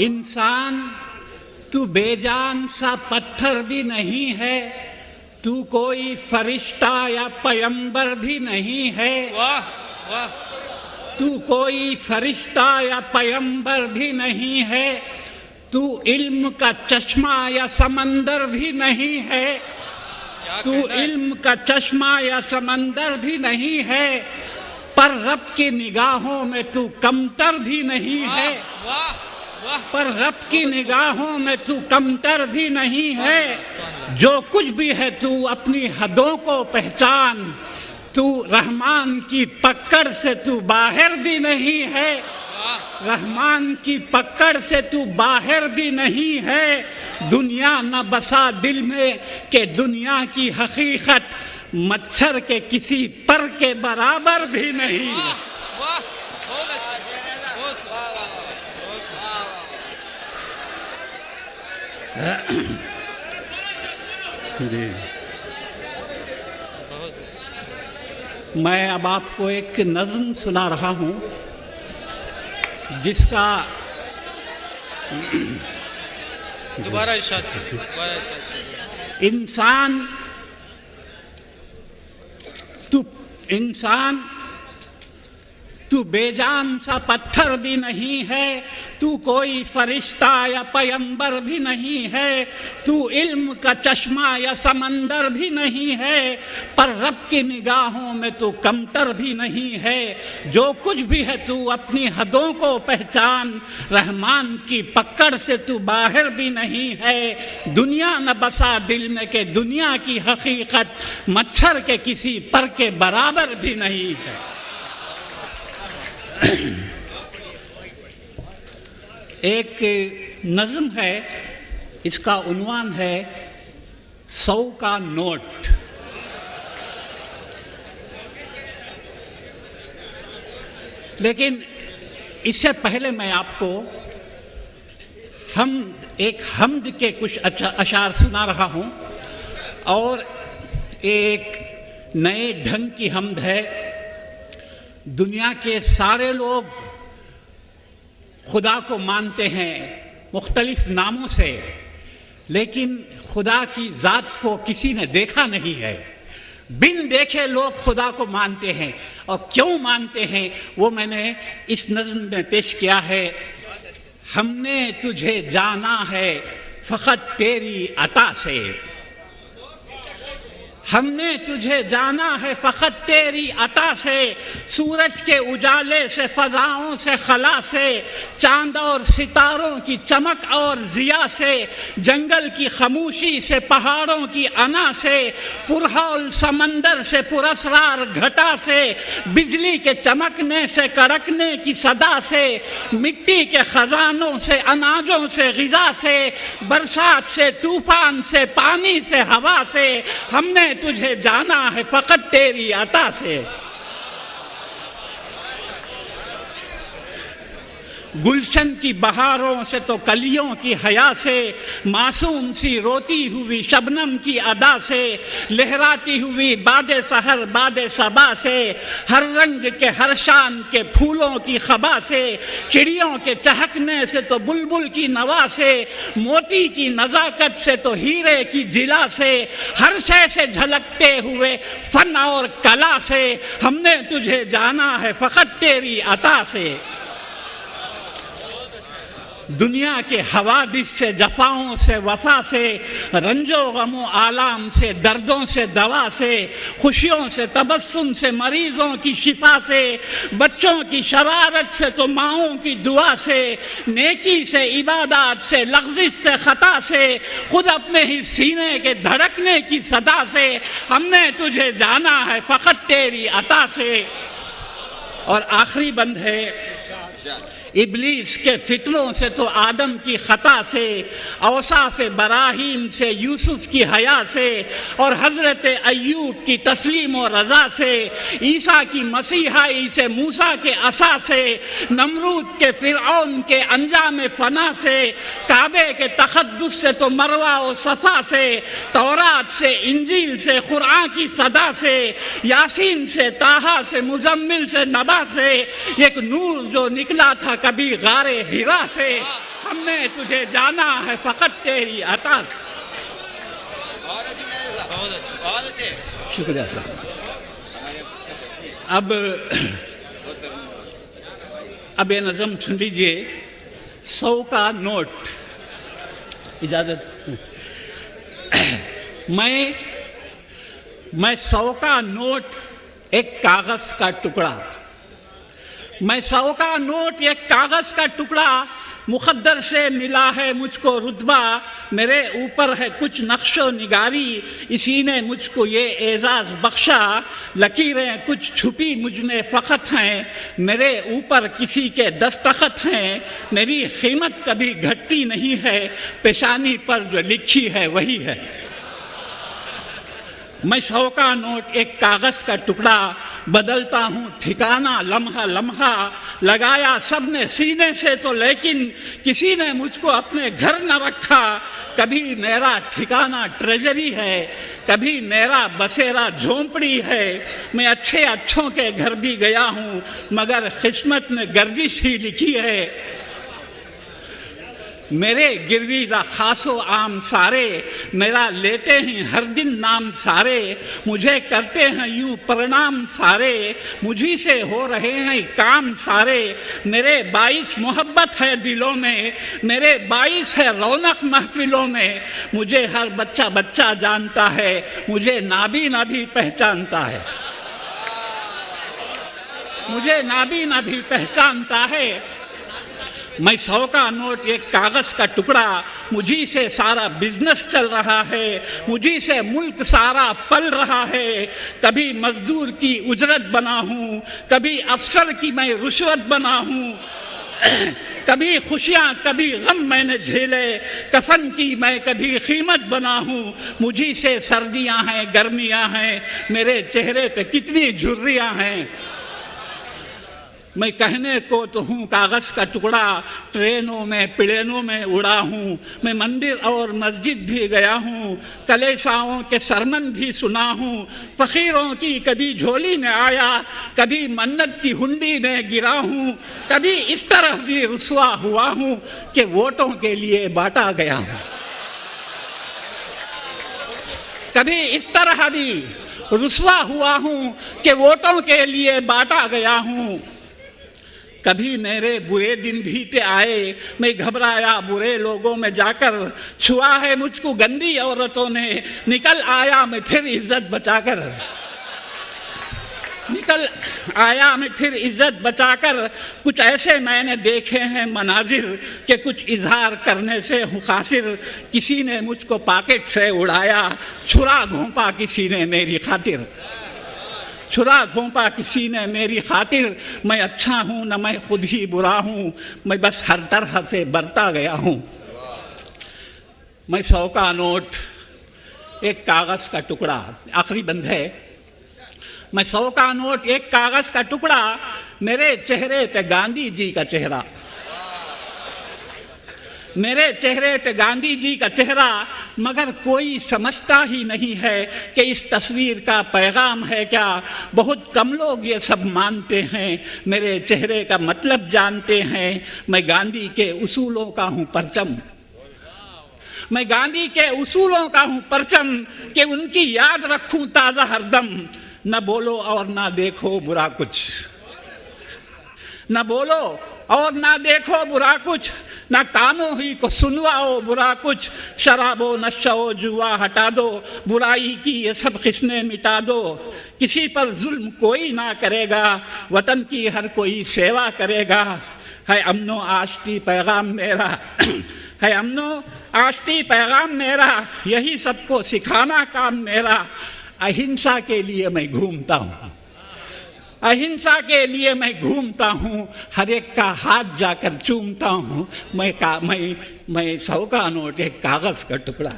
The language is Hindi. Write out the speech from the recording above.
इंसान तू बेजान सा पत्थर भी नहीं है, तू कोई फरिश्ता या पैगंबर भी नहीं है। वाह वाह। तू कोई फरिश्ता या पैगंबर भी नहीं है, तू इल्म का चश्मा या समंदर भी नहीं है। तू इल्म का चश्मा या समंदर भी नहीं है, पर रब की निगाहों में तू कमतर भी नहीं है। वाह वाह। पर रब की निगाहों में तू कमतर भी नहीं है। जो कुछ भी है तू अपनी हदों को पहचान, तू रहमान की पकड़ से तू बाहर भी नहीं है। रहमान की पकड़ से तू बाहर भी नहीं है। दुनिया न बसा दिल में कि दुनिया की हकीकत मच्छर के किसी पर के बराबर भी नहीं है। वाह बहुत अच्छा, बहुत जी। मैं अब आपको एक नज़्म सुना रहा हूँ जिसका दोबारा इरशाद कीजिए। इंसान तू बेजान सा पत्थर भी नहीं है, तू कोई फरिश्ता या पैगंबर भी नहीं है, तू इल्म का चश्मा या समंदर भी नहीं है, पर रब की निगाहों में तू कमतर भी नहीं है। जो कुछ भी है तू अपनी हदों को पहचान, रहमान की पकड़ से तू बाहर भी नहीं है। दुनिया न बसा दिल में कि दुनिया की हकीकत मच्छर के किसी पर के बराबर भी नहीं है। एक नज़्म है, इसका उन्वान है 100 का नोट। लेकिन इससे पहले मैं आपको एक हम्द के कुछ अशार सुना रहा हूँ, और एक नए ढंग की हम्द है। दुनिया के सारे लोग खुदा को मानते हैं मुख्तलिफ नामों से, लेकिन खुदा की ज़ात को किसी ने देखा नहीं है। बिन देखे लोग खुदा को मानते हैं, और क्यों मानते हैं वो मैंने इस नज़्म में पेश किया है। हमने तुझे जाना है फ़क़त तेरी अता से, हमने तुझे जाना है फ़क़त तेरी अता से। सूरज के उजाले से, फ़ज़ाओं से, खला से, चांद और सितारों की चमक और ज़िया से, जंगल की खामोशी से, पहाड़ों की अना से, पुरहौल समंदर से, पुरस्रार घटा से, बिजली के चमकने से, कड़कने की सदा से, मिट्टी के ख़ज़ानों से, अनाजों से, ग़िज़ा से, बरसात से, तूफ़ान से, पानी से, हवा से। हमने तुझे जाना है फ़क़त तेरी अता से। गुलशन की बहारों से तो कलियों की हया से, मासूम सी रोती हुई शबनम की अदा से, लहराती हुई बादे सहर बादे सबा से, हर रंग के हर शान के फूलों की खबा से, चिड़ियों के चहकने से तो बुलबुल की नवा से, मोती की नज़ाकत से तो हीरे की जिला से, हर शय से झलकते हुए फन और कला से। हमने तुझे जाना है फ़क़त तेरी अता से। दुनिया के हवादिस से, जफ़ाओं से, वफ़ा से, रंजो गमो आलाम से, दर्दों से, दवा से, खुशियों से, तबस्सुम से, मरीज़ों की शिफा से, बच्चों की शरारत से तो माँओं की दुआ से, नेकी से, इबादत से, लग़्ज़िश से, ख़ता से, खुद अपने ही सीने के धड़कने की सदा से। हमने तुझे जाना है फ़क़त तेरी अता से। और आखिरी बंद है, इब्लीस के फितनों से तो आदम की ख़ता से, औसाफ बराहीम से, यूसुफ की हया से, और हज़रत अय्यूब की तस्लीम और रज़ा से, ईसा की मसीहाई से, मूसा के असा से, नमरूद के फ़िरऔन के अंजाम फ़ना से, काबे के तक़द्दुस से तो मरवा और सफ़ा से, तौरात से, इंजील से, क़ुरआन की सदा से, यासीन से, ताहा से, मुज़म्मिल से, नबा से, एक नूर जो निकला था कभी गारे हिरा से। हमने तुझे जाना है फकत तेरी अता। बहुत अच्छे। शुक्रिया साहब। अब ये नज़म सुन लीजिए। 100 का नोट, इजाज़त। मैं 100 का नोट एक कागज़ का टुकड़ा, मैं 100 का नोट एक कागज़ का टुकड़ा, मुक़द्दर से मिला है मुझको रुतबा, मेरे ऊपर है कुछ नक्शो निगारी, इसी ने मुझको ये एज़ाज़ बख्शा, लकीरें कुछ छुपी मुझ में फ़क़त हैं, मेरे ऊपर किसी के दस्तखत हैं, मेरी कीमत कभी घटती नहीं है, पेशानी पर जो लिखी है वही है। मैं 100 का नोट एक कागज़ का टुकड़ा, बदलता हूँ ठिकाना लम्हा लम्हा, लगाया सबने सीने से तो लेकिन किसी ने मुझको अपने घर न रखा, कभी मेरा ठिकाना ट्रेजरी है, कभी मेरा बसेरा झोंपड़ी है, मैं अच्छे अच्छों के घर भी गया हूँ मगर किस्मत में गर्दिश ही लिखी है। मेरे गिरवी रा खासो आम सारे, मेरा लेते हैं हर दिन नाम सारे, मुझे करते हैं यूं प्रणाम सारे, मुझी से हो रहे हैं काम सारे, मेरे 22 मोहब्बत है दिलों में, मेरे 22 है रौनक महफिलों में, मुझे हर बच्चा बच्चा जानता है, मुझे नाबी नाबी पहचानता है, मुझे नाबी नाबी पहचानता है। मैं 100 का नोट एक कागज़ का टुकड़ा, मुझी से सारा बिजनेस चल रहा है, मुझी से मुल्क सारा पल रहा है, कभी मजदूर की उजरत बना हूँ, कभी अफसर की मैं रुश्वत बना हूँ, कभी खुशियाँ कभी गम मैंने झेले, कफन की मैं कभी कीमत बना हूँ, मुझी से सर्दियाँ हैं गर्मियाँ हैं, मेरे चेहरे पे कितनी झुर्रियाँ हैं। मैं कहने को तो हूँ कागज़ का टुकड़ा, ट्रेनों में प्लेनों में उड़ा हूँ, मैं मंदिर और मस्जिद भी गया हूँ, कलेसाओं के सरमन भी सुना हूँ, फ़कीरों की कभी झोली में आया, कभी मन्नत की हुंडी में गिरा हूँ, कभी इस तरह भी रुसवा हुआ हूँ कि वोटों के लिए बांटा गया हूँ, कभी इस तरह भी रुसवा हुआ हूँ कि वोटों के लिए बांटा गया हूँ। कभी मेरे बुरे दिन बीते आए, मैं घबराया बुरे लोगों में जाकर, छुआ है मुझको गंदी औरतों ने, निकल आया मैं फिर इज्जत बचाकर, निकल आया मैं फिर इज्जत बचाकर। कुछ ऐसे मैंने देखे हैं मनाजिर कि कुछ इजहार करने से हूँ खासिर, किसी ने मुझको पॉकेट से उड़ाया, छुरा घोंपा किसी ने मेरी खातिर, छुरा घोंपा किसी ने मेरी खातिर, मैं अच्छा हूँ न मैं खुद ही बुरा हूँ, मैं बस हर तरह से बरता गया हूँ। मैं 100 का नोट एक कागज़ का टुकड़ा, आखिरी बंद है। मैं 100 का नोट एक कागज़ का टुकड़ा, मेरे चेहरे पे गांधी जी का चेहरा, मेरे चेहरे पे गांधी जी का चेहरा, मगर कोई समझता ही नहीं है कि इस तस्वीर का पैगाम है क्या। बहुत कम लोग ये सब मानते हैं, मेरे चेहरे का मतलब जानते हैं। मैं गांधी के उसूलों का हूँ परचम, मैं गांधी के उसूलों का हूँ परचम, कि उनकी याद रखूँ ताज़ा हरदम। न बोलो और ना देखो बुरा कुछ, न बोलो और ना देखो बुरा कुछ, ना कानों ही को सुनवाओ बुरा कुछ। शराबो नशो जुआ हटा दो, बुराई की ये सब किस्में मिटा दो। किसी पर जुल्म कोई ना करेगा, वतन की हर कोई सेवा करेगा। है अमनो आश्ती पैगाम मेरा, है अमनो आश्ती पैगाम मेरा, यही सबको सिखाना काम मेरा। अहिंसा के लिए मैं घूमता हूँ, अहिंसा के लिए मैं घूमता हूँ, हर एक का हाथ जाकर चूमता हूँ। मैं 100 का नोट एक कागज़ का टुकड़ा।